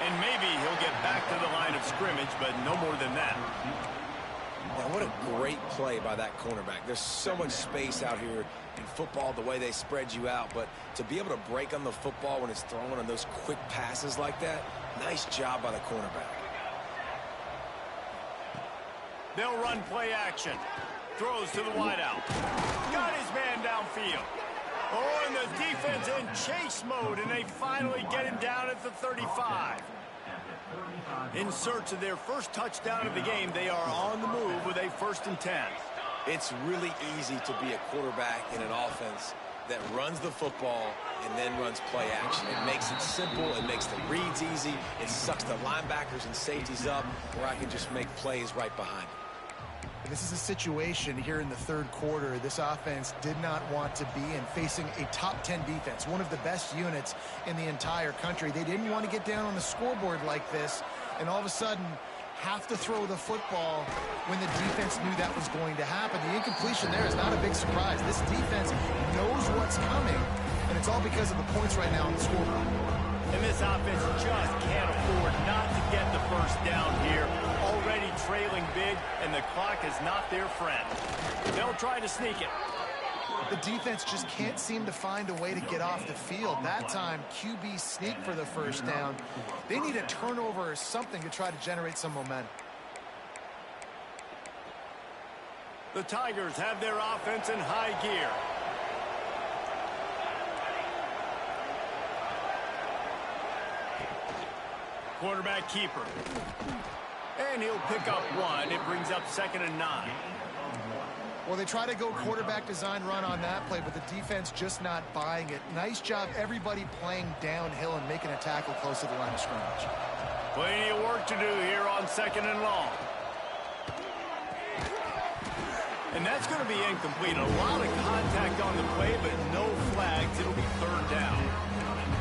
A: And maybe he'll get back to the line of scrimmage, but no more than that.
C: Now, what a great play by that cornerback. There's so much space out here in football, the way they spread you out, but to be able to break on the football when it's thrown on those quick passes like that, nice job by the cornerback.
A: They'll run play action. Throws to the wideout. Got his man downfield. Oh, and the defense in chase mode, and they finally get him down at the 35. In search of their first touchdown of the game, they are on the move with a 1st and 10.
C: It's really easy to be a quarterback in an offense that runs the football and then runs play action. It makes it simple. It makes the reads easy. It sucks the linebackers and safeties up where I can just make plays right behind it.
B: This is a situation here in the 3rd quarter this offense did not want to be in, facing a top 10 defense, one of the best units in the entire country. They didn't want to get down on the scoreboard like this and all of a sudden have to throw the football when the defense knew that was going to happen. The incompletion there is not a big surprise. This defense knows what's coming, and it's all because of the points right now on the scoreboard.
A: And this offense just can't afford not to get the 1st down here. Already trailing big, and the clock is not their friend. They'll try to sneak it.
B: The defense just can't seem to find a way to get off the field. That time, QB sneak for the 1st down. They need a turnover or something to try to generate some momentum.
A: The Tigers have their offense in high gear. Quarterback keeper. And he'll pick up 1. It brings up 2nd and 9.
B: Well, they try to go quarterback design run on that play, but the defense just not buying it. Nice job, everybody playing downhill and making a tackle close to the line of scrimmage.
A: Plenty of work to do here on 2nd and long. And that's going to be incomplete. A lot of contact on the play, but no flags. It'll be 3rd down.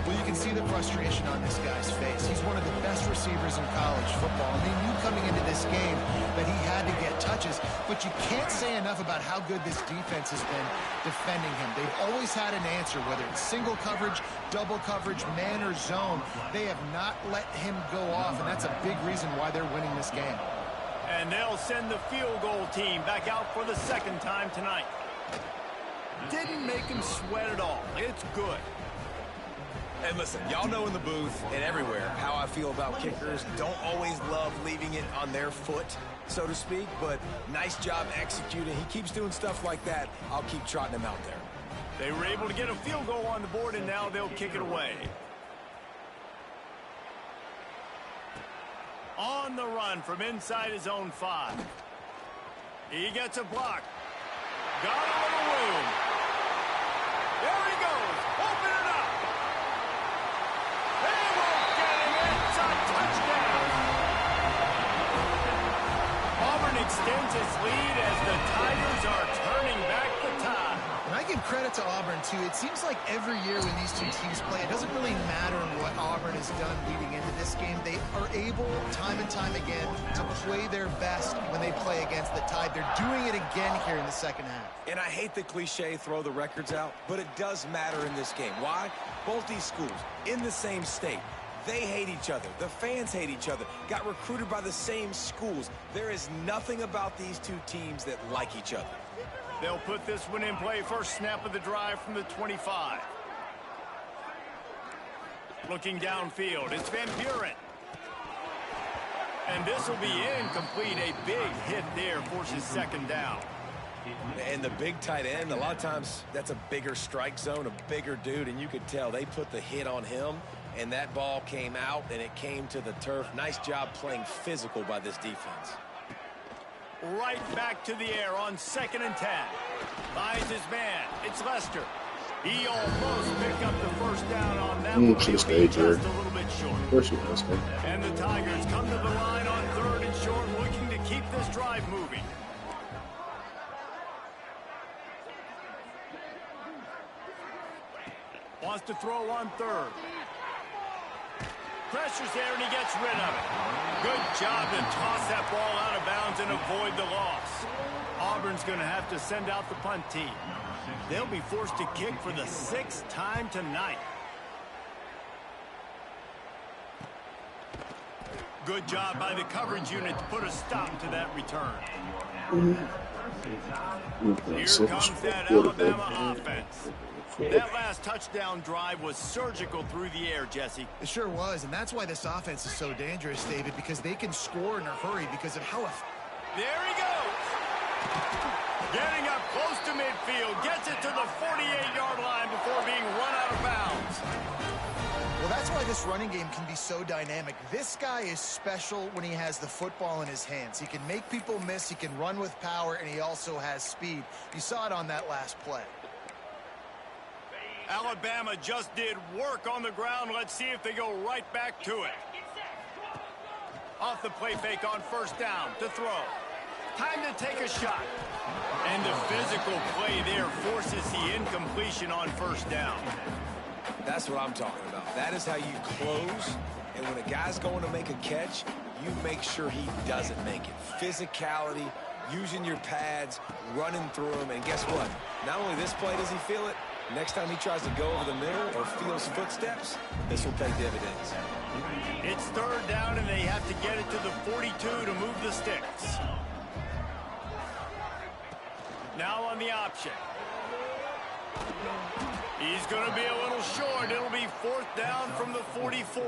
B: Well, you can see the frustration on this guy's face. He's one of the best receivers in college football, and they knew coming into this game that he had to get touches, but you can't say enough about how good this defense has been defending him. They've always had an answer, whether it's single coverage, double coverage, man or zone. They have not let him go off, and that's a big reason why they're winning this game.
A: And they'll send the field goal team back out for the 2nd time tonight. Didn't make him sweat at all. It's good.
C: And listen, y'all know in the booth and everywhere how I feel about kickers. Don't always love leaving it on their foot, so to speak, but nice job executing. He keeps doing stuff like that. I'll keep trotting him out there.
A: They were able to get a field goal on the board, and now they'll kick it away. On the run from inside his own 5. He gets a block. Got a little room. There he goes. Open it up. They won't get him. It's a touchdown. Auburn extends its lead as the Tigers are turning back the tide.
B: And I give credit to Auburn too. It seems like every year when these two teams play, it doesn't really matter what Auburn has done leading into this game. They are able, time and time again, to play their best when they play against the Tide. They're doing it again here in the second half.
C: And I hate the cliche, throw the records out, but it does matter in this game. Why? Both these schools in the same state. They hate each other. The fans hate each other. Got recruited by the same schools. There is nothing about these two teams that like each other.
A: They'll put this one in play. First snap of the drive from the 25. Looking downfield, it's Van Buren. And this will be incomplete. A big hit there forces second down.
C: And the big tight end, a lot of times that's a bigger strike zone, a bigger dude, and you could tell they put the hit on him, and that ball came out, and it came to the turf. Nice job playing physical by this defense.
A: Right back to the air on 2nd and 10. Finds his man. It's Lester. He almost picked up the first down on that one.
E: Should have stayed here.
A: Just a little bit short.
E: Of course he does.
A: And the Tigers come to the line on 3rd and short, looking to keep this drive moving. Wants to throw on 3rd. Pressure's there, and he gets rid of it. Good job to toss that ball out of bounds and avoid the loss. Auburn's going to have to send out the punt team. They'll be forced to kick for the 6th time tonight. Good job by the coverage unit to put a stop to that return. Here comes that Alabama offense. That last touchdown drive was surgical through the air, Jesse.
B: It sure was, and that's why this offense is so dangerous, David, because they can score in a hurry because of how...
A: There he goes. Getting up close to midfield, gets it to the 48-yard line before being run out of bounds.
B: Well, that's why this running game can be so dynamic. This guy is special when he has the football in his hands. He can make people miss, he can run with power, and he also has speed. You saw it on that last play.
A: Alabama just did work on the ground. Let's see if they go right back to it. Off the play fake on 1st down to throw. Time to take a shot. And the physical play there forces the incompletion on 1st down.
C: That's what I'm talking about. That is how you close. And when a guy's going to make a catch, you make sure he doesn't make it. Physicality, using your pads, running through him. And guess what? Not only this play does he feel it, next time he tries to go over the middle or feels footsteps, this will pay dividends.
A: It's 3rd down, and they have to get it to the 42 to move the sticks. Now on the option. He's going to be a little short. It'll be 4th down from the 44.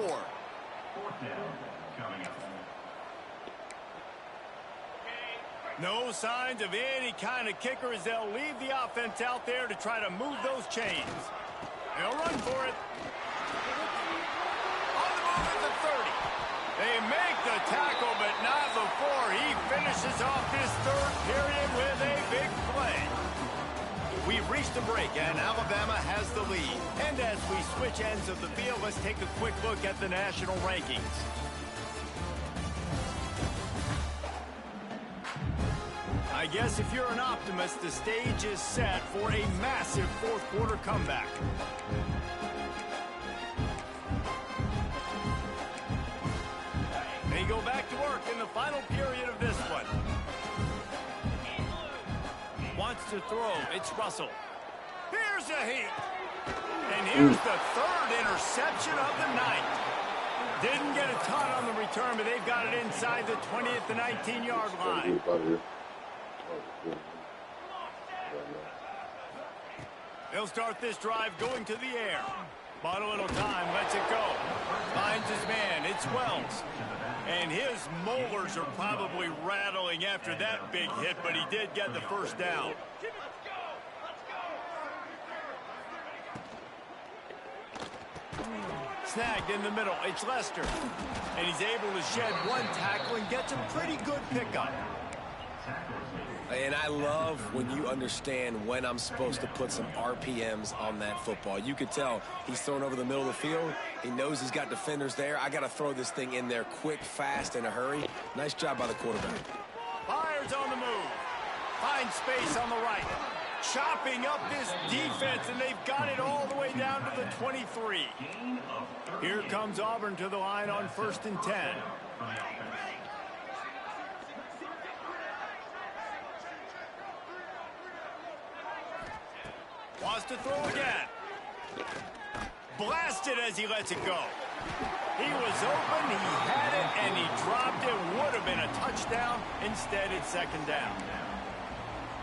A: No signs of any kind of kicker as they'll leave the offense out there to try to move those chains. They'll run for it. On the move at the 30. They make the tackle, but not before he finishes off this 3rd period with a big play. We've reached a break, and Alabama has the lead. And as we switch ends of the field, let's take a quick look at the national rankings. I guess if you're an optimist, the stage is set for a massive 4th quarter comeback. They go back to work in the final period of this one. Wants to throw. It's Russell. Here's a heat. And here's the 3rd interception of the night. Didn't get a ton on the return, but they've got it inside the 20th to 19-yard line. They'll start this drive going to the air. Bought a little time, lets it go. Finds his man, it's Wells. And his molars are probably rattling after that big hit, but he did get the 1st down. Snagged in the middle, it's Lester. And he's able to shed one tackle and gets a pretty good pickup.
C: And I love when you understand when I'm supposed to put some RPMs on that football. You could tell he's thrown over the middle of the field. He knows he's got defenders there. I got to throw this thing in there quick, fast, in a hurry. Nice job by the quarterback.
A: Fires on the move. Finds space on the right. chopping up this defense, and they've got it all the way down to the 23. Here comes Auburn to the line on 1st and 10. Wants to throw again. Blasted as he lets it go. He was open, he had it, and he dropped it. Would have been a touchdown. Instead, it's 2nd down.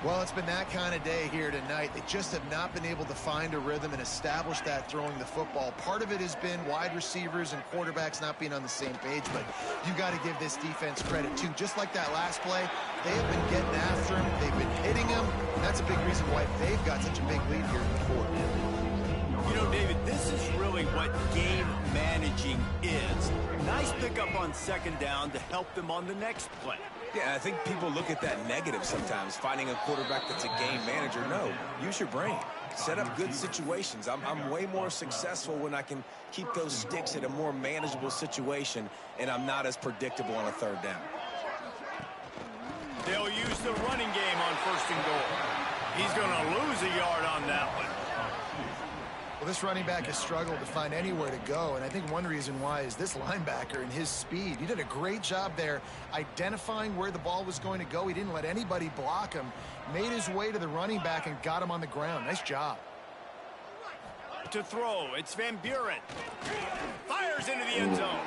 B: Well, it's been that kind of day here tonight. They just have not been able to find a rhythm and establish that throwing the football. Part of it has been wide receivers and quarterbacks not being on the same page, but you got to give this defense credit, too. Just like that last play, they have been getting after him. They've been hitting him, and that's a big reason why they've got such a big lead here in the 4th.
A: You know, David, this is really what game managing is. Nice pickup on 2nd down to help them on the next play.
C: Yeah, I think people look at that negative sometimes, finding a quarterback that's a game manager. No, use your brain. Set up good situations. I'm way more successful when I can keep those sticks in a more manageable situation, and I'm not as predictable on a 3rd down.
A: They'll use the running game on 1st and goal. He's going to lose a yard on that one.
B: Well, this running back has struggled to find anywhere to go, and I think one reason why is this linebacker and his speed. He did a great job there identifying where the ball was going to go. He didn't let anybody block him, made his way to the running back and got him on the ground. Nice job.
A: To throw, it's Van Buren. Fires into the end zone.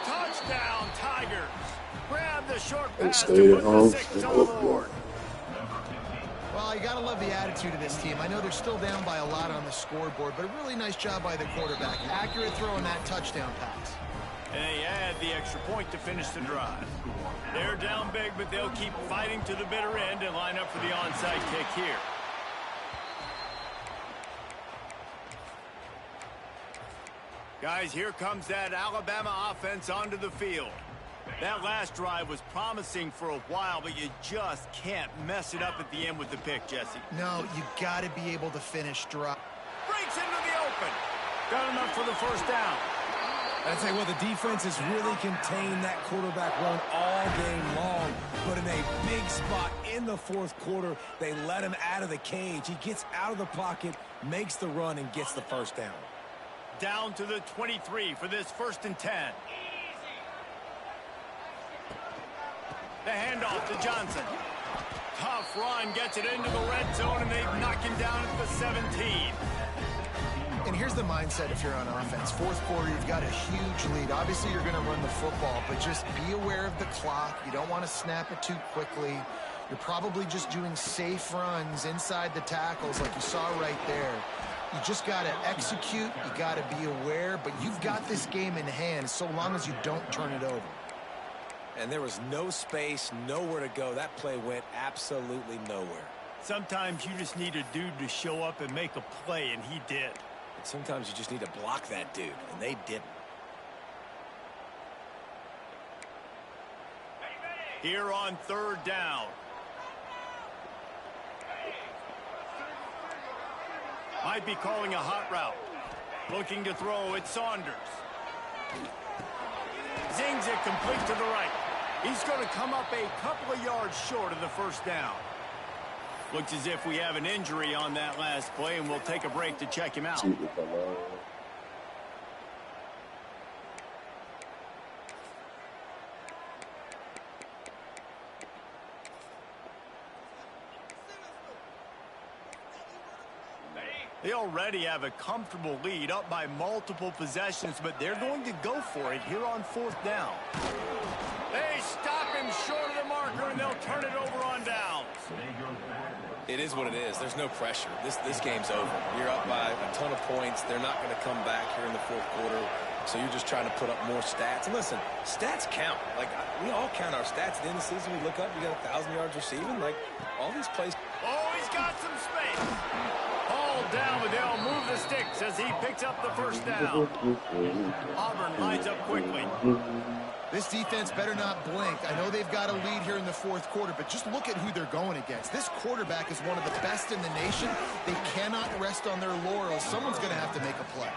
A: Touchdown, Tigers. Grab the short pass to put the 6 on the board.
B: Well, you got to love the attitude of this team. I know they're still down by a lot on the scoreboard, but a really nice job by the quarterback. Accurate throw on that touchdown pass.
A: And they add the extra point to finish the drive. They're down big, but they'll keep fighting to the bitter end and line up for the onside kick here. Guys, here comes that Alabama offense onto the field. That last drive was promising for a while, but you just can't mess it up at the end with the pick, Jesse.
B: No, you got to be able to finish drive.
A: Breaks into the open. Got enough for the 1st down.
C: I'd say, well, the defense has really contained that quarterback run all game long, but in a big spot in the 4th quarter, they let him out of the cage. He gets out of the pocket, makes the run, and gets the 1st down.
A: Down to the 23 for this 1st and 10. The handoff to Johnson. Tough run, gets it into the red zone, and they knock him down at the 17.
B: And here's the mindset if you're on offense. 4th quarter, you've got a huge lead. Obviously, you're going to run the football, but just be aware of the clock. You don't want to snap it too quickly. You're probably just doing safe runs inside the tackles like you saw right there. You just got to execute. You got to be aware, but you've got this game in hand so long as you don't turn it over.
C: And there was no space, nowhere to go. That play went absolutely nowhere.
A: Sometimes you just need a dude to show up and make a play, and he did.
C: And sometimes you just need to block that dude, and they didn't.
A: Here on 3rd down. Might be calling a hot route. Looking to throw, it's Saunders. Zings it complete to the right. He's going to come up a couple of yards short of the 1st down. Looks as if we have an injury on that last play, and we'll take a break to check him out. They already have a comfortable lead up by multiple possessions, but they're going to go for it here on 4th down. They stop him short of the marker, and they'll turn it over on downs.
C: It is what it is. There's no pressure. This game's over. You're up by a ton of points. They're not going to come back here in the 4th quarter, so you're just trying to put up more stats. And listen, stats count. Like, we all count our stats. At the end of the season, we look up, you got 1,000 yards receiving. Like, all these plays.
A: Oh, he's got some space. Hauled down, but they'll move the sticks as he picks up the 1st down. Auburn lines up quickly.
B: This defense better not blink. I know they've got a lead here in the 4th quarter, but just look at who they're going against. This quarterback is one of the best in the nation. They cannot rest on their laurels. Someone's going to have to make a play.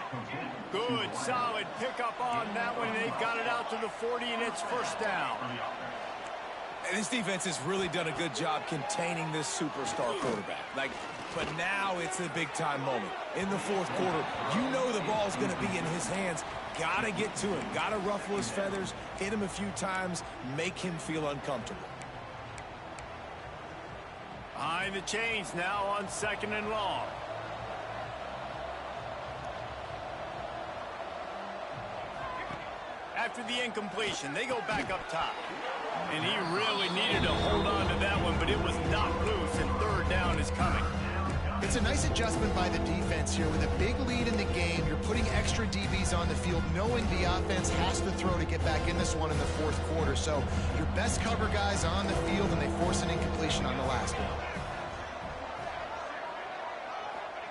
A: Good, solid pickup on that one. They've got it out to the 40, and it's 1st down.
C: This defense has really done a good job containing this superstar quarterback. But now it's a big-time moment. In the fourth quarter, you know the ball's going to be in his hands. Got to get to him. Got to ruffle his feathers, hit him a few times, make him feel uncomfortable.
A: Behind the chains now on 2nd and long. After the incompletion, they go back up top. And he really needed to hold on to that one, but it was knocked loose, and 3rd down is coming.
B: It's a nice adjustment by the defense here. With a big lead in the game, you're putting extra DBs on the field, knowing the offense has to throw to get back in this one in the 4th quarter. So your best cover guys on the field, and they force an incompletion on the last one.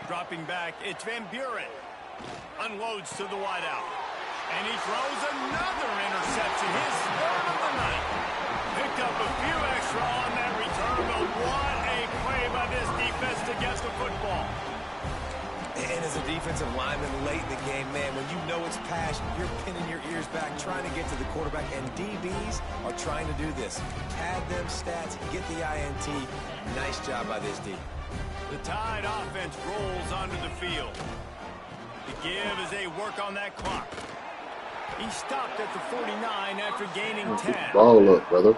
A: Dropping back, it's Van Buren. Unloads to the wideout. And he throws another interception, his 3rd of the night. Picked up a few extra on that return, but what a play by this defense to get the football.
C: And as a defensive lineman late in the game, man, when you know it's passion, you're pinning your ears back, trying to get to the quarterback, and DBs are trying to do this. Pad them stats, get the INT. Nice job by this D.
A: The Tide offense rolls onto the field. The give as they work on that clock. He stopped at the 49 after gaining 10.
E: Ball up, brother.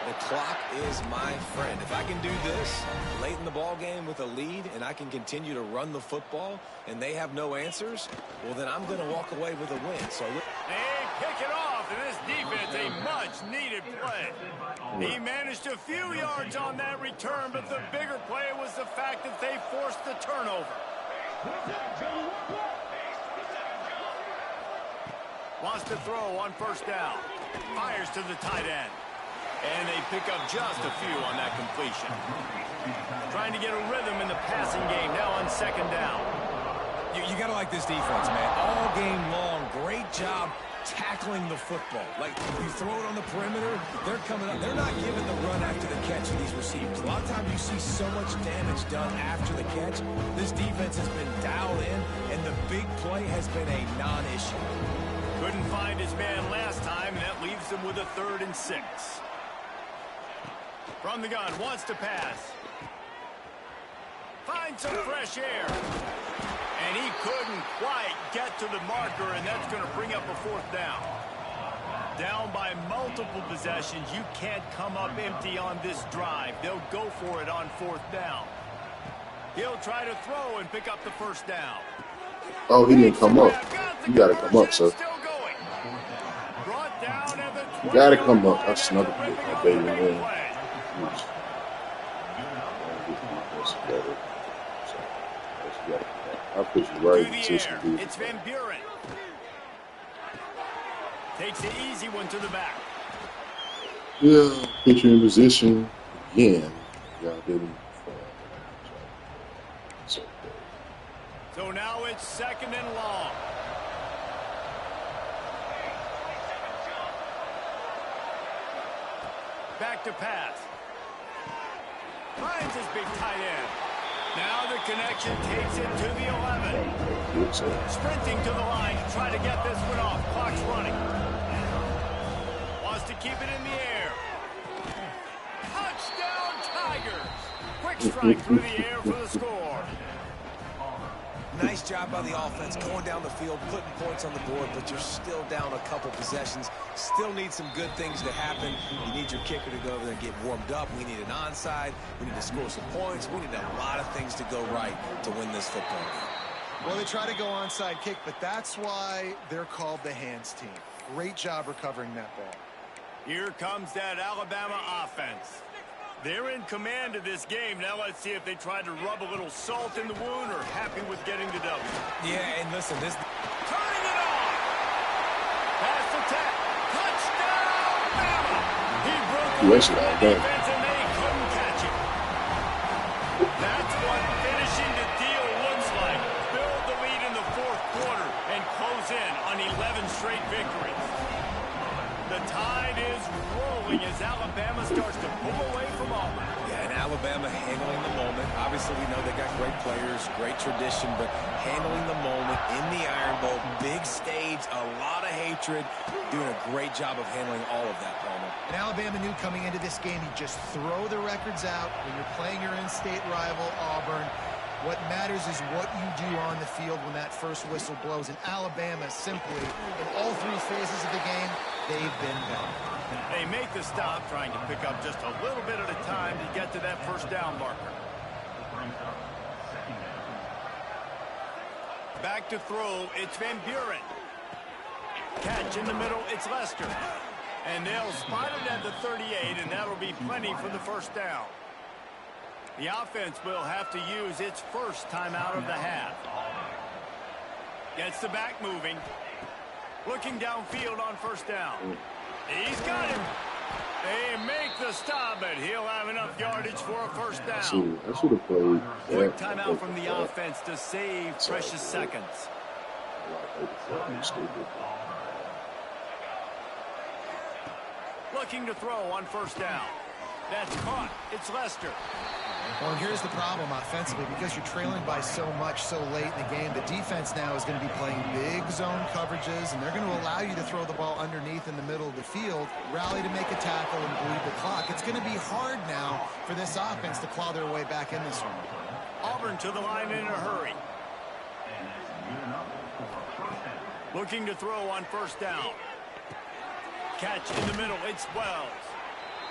C: The clock is my friend. If I can do this late in the ball game with a lead and I can continue to run the football and they have no answers, well, then I'm going to walk away with a win. So
A: they pick it off, and this defense, a much-needed play. He managed a few yards on that return, but the bigger play was the fact that they forced the turnover. Wants to throw on 1st down. Fires to the tight end. And they pick up just a few on that completion. Trying to get a rhythm in the passing game now on 2nd down.
C: You got to like this defense, man. All game long, great job tackling the football. Like, you throw it on the perimeter, they're coming up. They're not giving the run after the catch to these receivers. A lot of times you see so much damage done after the catch. This defense has been dialed in, and the big play has been a non-issue.
A: Couldn't find his man last time, and that leaves him with a 3rd and 6. From the gun, wants to pass. Finds some fresh air. And he couldn't quite get to the marker, and that's going to bring up a 4th down. Down by multiple possessions, you can't come up empty on this drive. They'll go for it on 4th down. He'll try to throw and pick up the 1st down.
E: Oh, he didn't come up. You got to come up, sir. You got to come up. That's another big baby man. I'll put you right in position.
A: It's Van Buren. Takes the easy one to the back.
E: Yeah, put you in position again. Y'all didn't.
A: So now it's 2nd and long. Back to pass. Finds his big tight end. Now the connection takes it to the 11. Sprinting to the line to try to get this one off. Clock's running. Wants to keep it in the air. Touchdown Tigers. Quick strike through the air for the score.
C: Nice job by the offense going down the field, putting points on the board, but you're still down a couple possessions. Still need some good things to happen. You need your kicker to go over there and get warmed up. We need an onside. We need to score some points. We need a lot of things to go right to win this football game.
B: Well, they try to go onside kick, but that's why they're called the hands team. Great job recovering that ball.
A: Here comes that Alabama offense. They're in command of this game. Now let's see if they try to rub a little salt in the wound or happy with getting the W.
C: Yeah, and listen, this...
A: Turning it on! Pass attack! Touchdown, Bama! He broke away from the defense and they couldn't catch it. That's what finishing the deal looks like. Build the lead in the 4th quarter and close in on 11 straight victories. The tide is rolling as Alabama starts to pull away from Auburn.
C: Yeah, and Alabama handling the moment. Obviously, we know they got great players, great tradition, but handling the moment in the Iron Bowl, big stage, a lot of hatred, doing a great job of handling all of that, Palmer.
B: And Alabama knew coming into this game, you just throw the records out when you're playing your in-state rival, Auburn. What matters is what you do on the field when that first whistle blows. And Alabama simply, in all three phases of the game, they've been better.
A: They make the stop, trying to pick up just a little bit at a time to get to that first down marker. Back to throw, it's Van Buren. Catch in the middle, it's Lester. And they'll spot it at the 38, and that'll be plenty for the first down. The offense will have to use its first timeout of the half. Gets the back moving. Looking downfield on first down. He's got him. They make the stop, but he'll have enough yardage for a first down.
E: I should have played.
A: Quick timeout from the offense to save precious seconds. Looking to throw on first down. That's caught. It's Lester.
B: Well, here's the problem offensively. Because you're trailing by so much so late in the game, the defense now is going to be playing big zone coverages, and they're going to allow you to throw the ball underneath in the middle of the field, rally to make a tackle, and bleed the clock. It's going to be hard now for this offense to claw their way back in this one.
A: Auburn to the line in a hurry. Looking to throw on first down. Catch in the middle. It's Wells.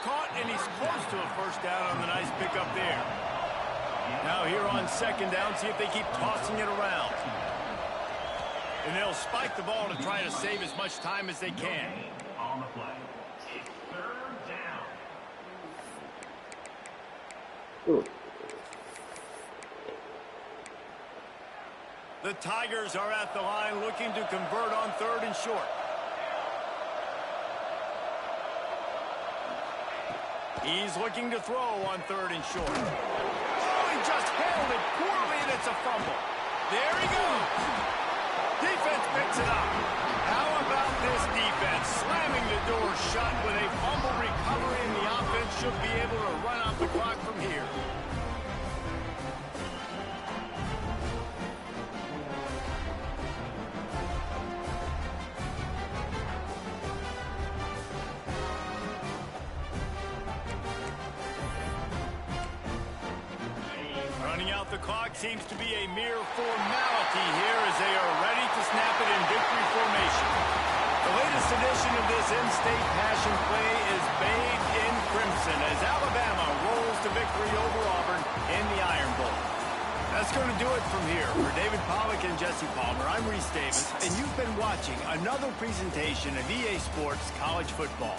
A: Caught, and he's close to a first down on the nice pickup there. Now here on second down, see if they keep tossing it around. And they'll spike the ball to try to save as much time as they can.
F: On the play. It's third down.
A: The Tigers are at the line looking to convert on third and short. He's looking to throw on third and short. Oh, he just handled it poorly, and it's a fumble. There he goes. Defense picks it up. How about this defense slamming the door shut with a fumble recovery, and the offense should be able to run out the clock from here. Running out the clock seems to be a mere formality here as they are ready to snap it in victory formation. The latest edition of this in-state passion play is bathed in crimson as Alabama rolls to victory over Auburn in the Iron Bowl. That's going to do it from here. For David Pollack and Jesse Palmer, I'm Reese Davis, and you've been watching another presentation of EA Sports College Football.